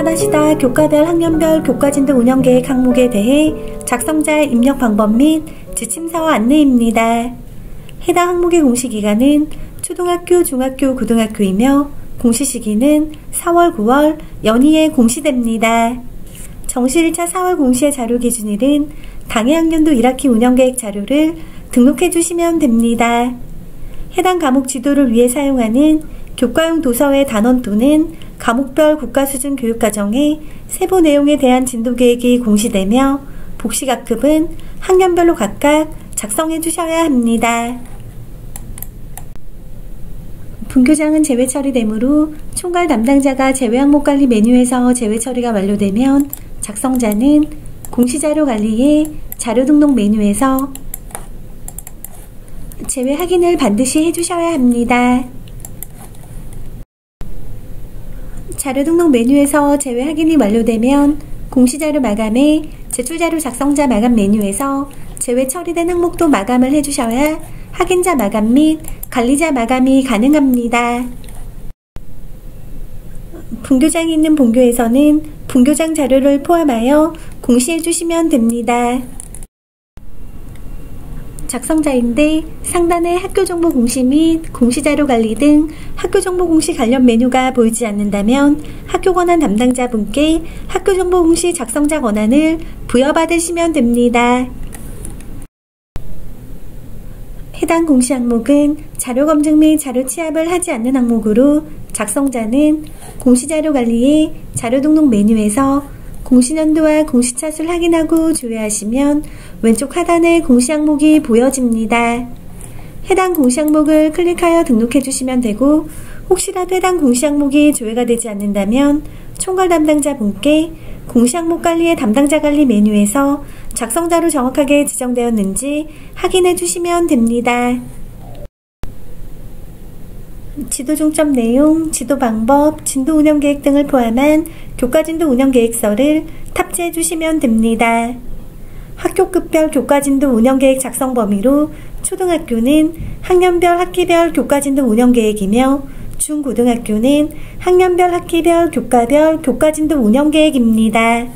4-4 교과별 학년별 교과진도 운영계획 항목에 대해 작성자 입력 방법 및 지침서 안내입니다. 해당 항목의 공시기간은 초등학교, 중학교, 고등학교이며 공시시기는 4월, 9월 연이에 공시됩니다. 정시 1차 4월 공시의 자료 기준일은 당해 학년도 1학기 운영계획 자료를 등록해 주시면 됩니다. 해당 과목 지도를 위해 사용하는 교과용 도서의 단원 또는 과목별 국가수준 교육과정의 세부 내용에 대한 진도계획이 공시되며 복식학급은 학년별로 각각 작성해 주셔야 합니다. 분교장은 제외 처리되므로 총괄 담당자가 제외 항목 관리 메뉴에서 제외 처리가 완료되면 작성자는 공시자료 관리의 자료 등록 메뉴에서 제외 확인을 반드시 해주셔야 합니다. 자료 등록 메뉴에서 제외 확인이 완료되면 공시자료 마감에 제출자료 작성자 마감 메뉴에서 제외 처리된 항목도 마감을 해주셔야 확인자 마감 및 관리자 마감이 가능합니다. 분교장이 있는 본교에서는 분교장 자료를 포함하여 공시해 주시면 됩니다. 작성자인데 상단의 학교정보 공시 및 공시자료 관리 등 학교정보 공시 관련 메뉴가 보이지 않는다면 학교 권한 담당자분께 학교정보 공시 작성자 권한을 부여받으시면 됩니다. 해당 공시 항목은 자료 검증 및 자료 취합을 하지 않는 항목으로 작성자는 공시자료 관리의 자료 등록 메뉴에서 공시년도와 공시차수를 확인하고 조회하시면 왼쪽 하단에 공시 항목이 보여집니다. 해당 공시 항목을 클릭하여 등록해 주시면 되고 혹시라도 해당 공시 항목이 조회가 되지 않는다면 총괄 담당자 분께 공시 항목 관리의 담당자 관리 메뉴에서 작성자로 정확하게 지정되었는지 확인해 주시면 됩니다. 지도 중점 내용, 지도 방법, 진도 운영 계획 등을 포함한 교과진도 운영 계획서를 탑재해 주시면 됩니다. 학교급별 교과진도 운영 계획 작성 범위로 초등학교는 학년별 학기별 교과진도 운영 계획이며 중고등학교는 학년별 학기별 교과별 교과진도 운영 계획입니다.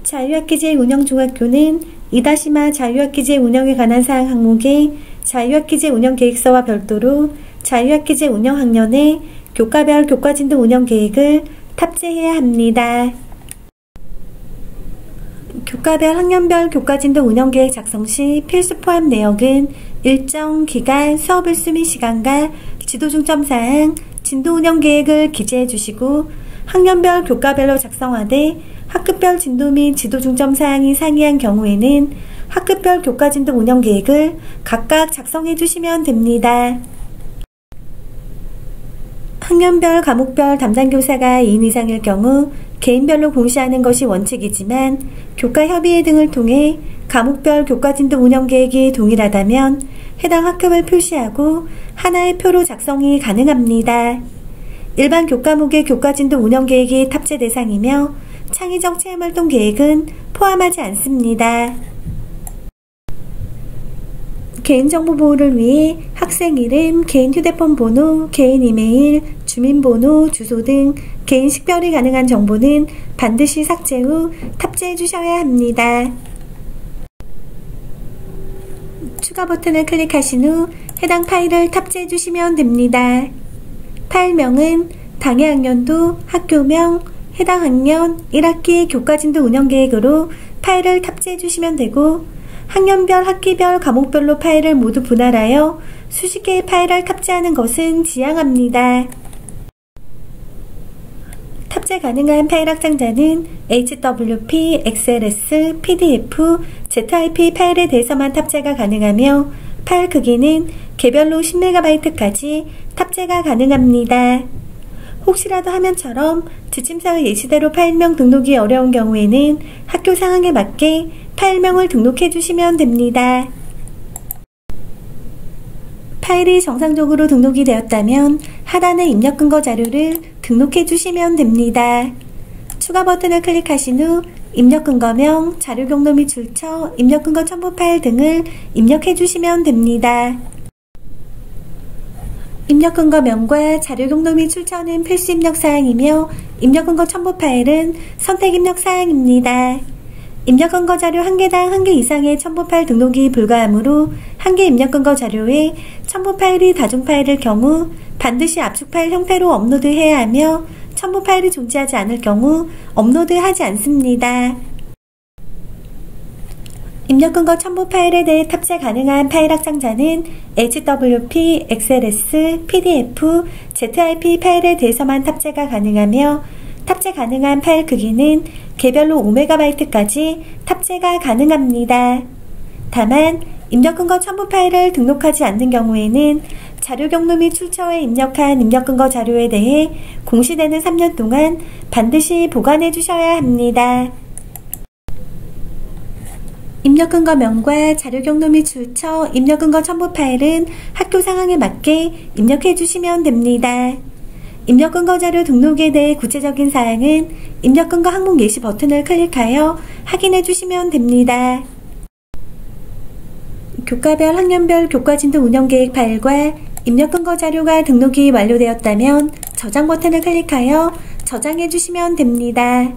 자유학기제 운영 중학교는 이다시마 자유학기제 운영에 관한 사항 항목에 자유학기제 운영 계획서와 별도로 자유학기제 운영 학년에 교과별 교과진도 운영 계획을 탑재해야 합니다. 교과별 학년별 교과진도 운영 계획 작성 시 필수 포함 내역은 일정 기간, 수업 일수 및 시간과 지도 중점 사항, 진도 운영 계획을 기재해 주시고 학년별 교과별로 작성하되 학급별 진도 및 지도 중점 사항이 상이한 경우에는 학급별 교과진도 운영 계획을 각각 작성해 주시면 됩니다. 학년별, 과목별 담당교사가 2인 이상일 경우 개인별로 공시하는 것이 원칙이지만 교과협의회 등을 통해 과목별 교과진도 운영계획이 동일하다면 해당 학급을 표시하고 하나의 표로 작성이 가능합니다. 일반 교과목의 교과진도 운영계획이 탑재 대상이며 창의적 체험활동 계획은 포함하지 않습니다. 개인정보 보호를 위해 학생 이름, 개인 휴대폰 번호, 개인 이메일, 주민번호, 주소 등 개인 식별이 가능한 정보는 반드시 삭제 후 탑재해 주셔야 합니다. 추가 버튼을 클릭하신 후 해당 파일을 탑재해 주시면 됩니다. 파일명은 당해 학년도, 학교명, 해당 학년 1학기 교과진도 운영계획으로 파일을 탑재해 주시면 되고 학년별, 학기별, 과목별로 파일을 모두 분할하여 수십 개의 파일을 탑재하는 것은 지양합니다. 탑재 가능한 파일 확장자는 HWP, XLS, PDF, ZIP 파일에 대해서만 탑재가 가능하며 파일 크기는 개별로 10MB까지 탑재가 가능합니다. 혹시라도 화면처럼 지침서의 예시대로 파일명 등록이 어려운 경우에는 학교 상황에 맞게 파일명을 등록해 주시면 됩니다. 파일이 정상적으로 등록이 되었다면 하단의 입력 근거 자료를 등록해 주시면 됩니다. 추가 버튼을 클릭하신 후 입력 근거명, 자료 경로 및 출처, 입력 근거 첨부 파일 등을 입력해 주시면 됩니다. 입력 근거명과 자료 경로 및 출처는 필수 입력 사항이며 입력 근거 첨부 파일은 선택 입력 사항입니다. 입력 근거 자료 1개당 1개 이상의 첨부 파일 등록이 불가하므로 1개 입력 근거 자료에 첨부 파일이 다중 파일일 경우 반드시 압축 파일 형태로 업로드해야 하며 첨부 파일이 존재하지 않을 경우 업로드하지 않습니다. 입력 근거 첨부 파일에 대해 탑재 가능한 파일 확장자는 HWP, XLS, PDF, ZIP 파일에 대해서만 탑재가 가능하며 탑재 가능한 파일 크기는 개별로 5MB까지 탑재가 가능합니다. 다만 입력 근거 첨부 파일을 등록하지 않는 경우에는 자료 경로 및 출처에 입력한 입력 근거 자료에 대해 공시되는 3년 동안 반드시 보관해 주셔야 합니다. 입력 근거 명과 자료 경로 및 출처, 입력 근거 첨부 파일은 학교 상황에 맞게 입력해 주시면 됩니다. 입력 근거 자료 등록에 대해 구체적인 사항은 입력 근거 항목 예시 버튼을 클릭하여 확인해 주시면 됩니다. 교과별 학년별 교과진도 운영계획 파일과 입력 근거 자료가 등록이 완료되었다면 저장 버튼을 클릭하여 저장해 주시면 됩니다.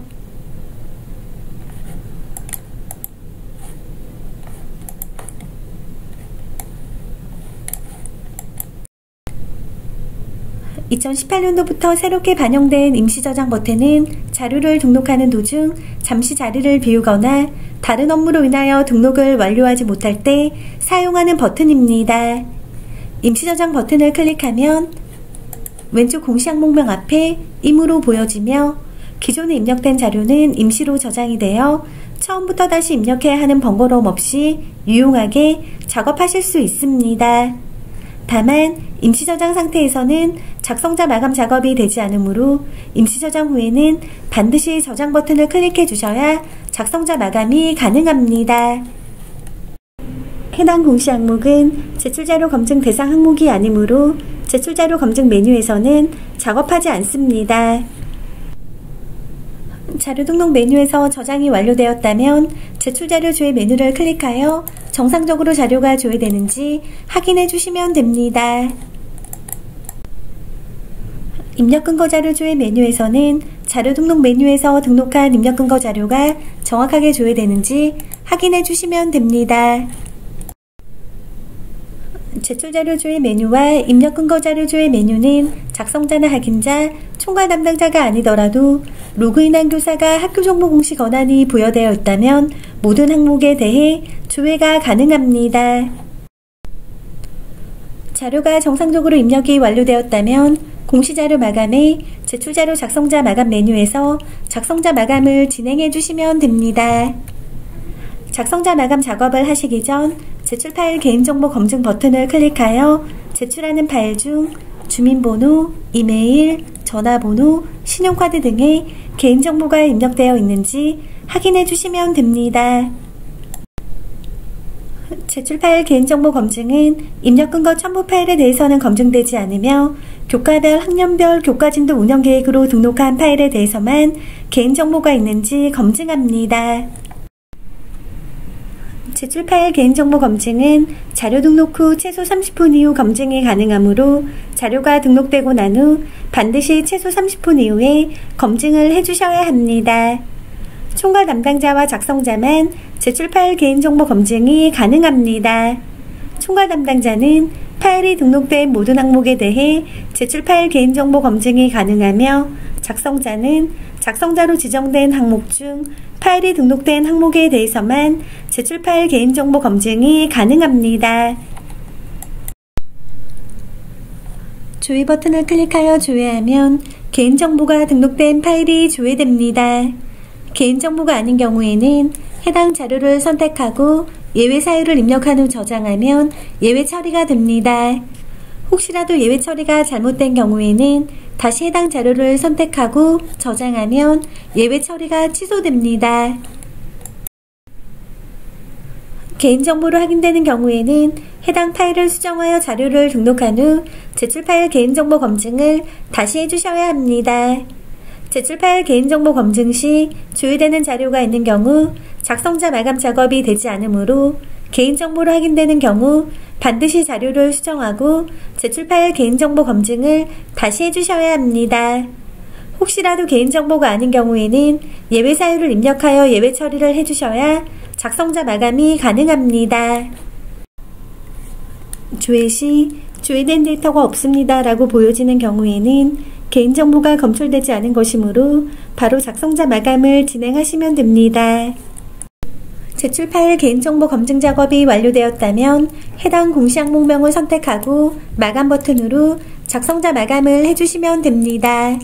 (2018년도부터) 새롭게 반영된 임시저장 버튼은 자료를 등록하는 도중 잠시 자리를 비우거나 다른 업무로 인하여 등록을 완료하지 못할 때 사용하는 버튼입니다. 임시저장 버튼을 클릭하면 왼쪽 공시 항목명 앞에 임으로 보여지며 기존에 입력된 자료는 임시로 저장이 되어 처음부터 다시 입력해야 하는 번거로움 없이 유용하게 작업하실 수 있습니다. 다만 임시저장 상태에서는 작성자 마감 작업이 되지 않으므로 임시저장 후에는 반드시 저장 버튼을 클릭해 주셔야 작성자 마감이 가능합니다. 해당 공시 항목은 제출자료 검증 대상 항목이 아니므로 제출자료 검증 메뉴에서는 작업하지 않습니다. 자료 등록 메뉴에서 저장이 완료되었다면 제출자료 조회 메뉴를 클릭하여 정상적으로 자료가 조회되는지 확인해 주시면 됩니다. 입력 근거 자료 조회 메뉴에서는 자료 등록 메뉴에서 등록한 입력 근거 자료가 정확하게 조회되는지 확인해 주시면 됩니다. 제출자료 조회 메뉴와 입력 근거 자료 조회 메뉴는 작성자나 확인자, 총괄 담당자가 아니더라도 로그인한 교사가 학교 정보 공시 권한이 부여되어 있다면 모든 항목에 대해 조회가 가능합니다. 자료가 정상적으로 입력이 완료되었다면 공시자료 마감에 제출자료 작성자 마감 메뉴에서 작성자 마감을 진행해 주시면 됩니다. 작성자 마감 작업을 하시기 전 제출 파일 개인정보 검증 버튼을 클릭하여 제출하는 파일 중 주민번호, 이메일, 전화번호, 신용카드 등의 개인정보가 입력되어 있는지 확인해 주시면 됩니다. 제출 파일 개인정보 검증은 입력 근거 첨부 파일에 대해서는 검증되지 않으며 교과별 학년별 교과진도 운영계획으로 등록한 파일에 대해서만 개인정보가 있는지 검증합니다. 제출 파일 개인정보 검증은 자료 등록 후 최소 30분 이후 검증이 가능하므로 자료가 등록되고 난 후 반드시 최소 30분 이후에 검증을 해주셔야 합니다. 총괄 담당자와 작성자만 제출 파일 개인정보 검증이 가능합니다. 총괄 담당자는 파일이 등록된 모든 항목에 대해 제출 파일 개인정보 검증이 가능하며 작성자는 작성자로 지정된 항목 중 파일이 등록된 항목에 대해서만 제출 파일 개인정보 검증이 가능합니다. 조회 버튼을 클릭하여 조회하면 개인정보가 등록된 파일이 조회됩니다. 개인정보가 아닌 경우에는 해당 자료를 선택하고 예외 사유를 입력한 후 저장하면 예외 처리가 됩니다. 혹시라도 예외 처리가 잘못된 경우에는 다시 해당 자료를 선택하고 저장하면 예외 처리가 취소됩니다. 개인정보로 확인되는 경우에는 해당 파일을 수정하여 자료를 등록한 후 제출 파일 개인정보 검증을 다시 해주셔야 합니다. 제출 파일 개인정보 검증 시 조회되는 자료가 있는 경우 작성자 마감 작업이 되지 않으므로 개인정보로 확인되는 경우 반드시 자료를 수정하고 제출 파일 개인정보 검증을 다시 해주셔야 합니다. 혹시라도 개인정보가 아닌 경우에는 예외 사유를 입력하여 예외 처리를 해주셔야 작성자 마감이 가능합니다. 조회 시 조회된 데이터가 없습니다 라고 보여지는 경우에는 개인정보가 검출되지 않은 것이므로 바로 작성자 마감을 진행하시면 됩니다. 제출 파일 개인정보 검증 작업이 완료되었다면 해당 공시 항목명을 선택하고 마감 버튼으로 작성자 마감을 해주시면 됩니다.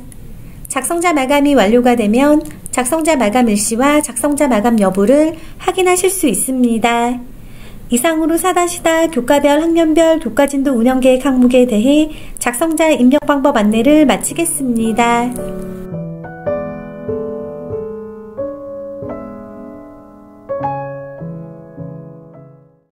작성자 마감이 완료가 되면 작성자 마감 일시와 작성자 마감 여부를 확인하실 수 있습니다. 이상으로 4-4 교과별 학년별 교과진도 운영계획 항목에 대해 작성자 입력 방법 안내를 마치겠습니다.